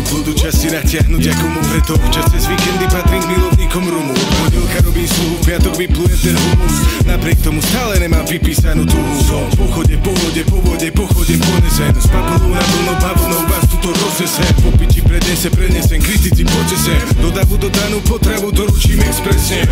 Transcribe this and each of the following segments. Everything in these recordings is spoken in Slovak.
Budú časy natiahnuť ako mu preto. Občas cez víkendy patrím k milovníkom rumu. Od pondelka robím sluhu, v piatok vyplujem ten humus. Napriek tomu stále nemám vypísanú túhu. Som v pochode, po vode, po vode, po chode ponesen. S papulou na plnou bavlnou vás tuto roznesem. Po piči prenesem, kritici poďte sem. Do davu dodanú potravu doručím expresne.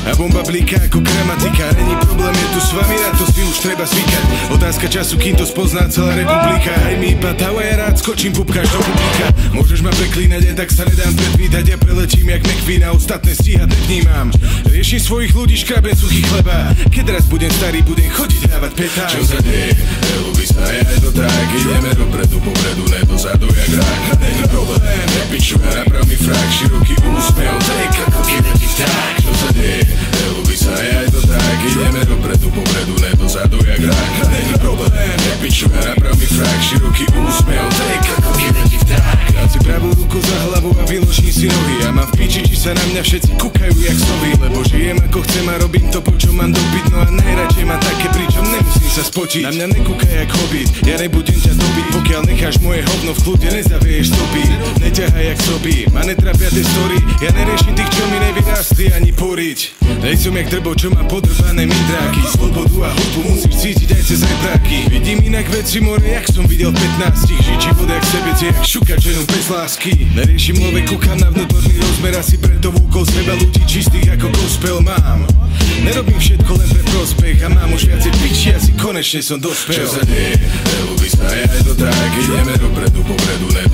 A bomba blíka ako gramatika. Není problém, je tu s vami, na to si už treba zvykať. Otázka času, kým to spozná celá republika. Aj mi iba dáva, ja rád skočím, pupkáš do publika. Môžeš ma preklínať, aj tak sa nedám predvídať. Ja preletím jak McQueen a ostatné stíhať nevnímam. Riešim svojich ľudí, škrabem suchý chleba. Keď raz budem starý, budem chodiť dávať petá. Čo sa deje? Ľubí sa, ja je to tak. Ideme dopredu, popredu, ne dozadu jak rák. Není problém, nepičujem, naprav mi frak. Široký úsmev, take ako kývetý vták. Čo sa deje? Ľubí sa, ja je to tak. Ideme dopredu, popredu, ne dozadu jak rák. Není problém, nepičujem, naprav mi frak. Široký úsmev, take ako kývetý vták. Dám si pravú ruku za hlavu a vyložím si nohy. A mám v piči, či sa na mňa všetci kúkajú jak snovy. Lebo žijem ako chcem a robím to, po čo mám dopyt. No a najradšej mám také, pričom nemusím sa spočiť. Na mňa nekúkaj jak hobit, ja nebudem ťa dobiť. Pokiaľ necháš moje hovno v kľude, nezavieš stopy. Neťahaj jak soby, ma netrapia tie story. Ja neriešim tých, čo mi nevyrástli ani poriť. Nejsom jak drbo, čo má podrbané mindráky. Slobodu a hudbu musíš cítiť aj cez repráky. Vidím inak veci more, jak som videl 15. Žiť život jak sebec, jak šukať ženu bez lásky. Neriešim love, kúkam na vnútorný rozmer. Asi preto vôkol seba ľudí čistých ako gospel mám. Nerobím všetko len pre prospech a mám už viacej piči, asi konečne som dospel. Čo sa deje? Ľubí sa, ja je to tak. Ideme dopredu, popredu, ne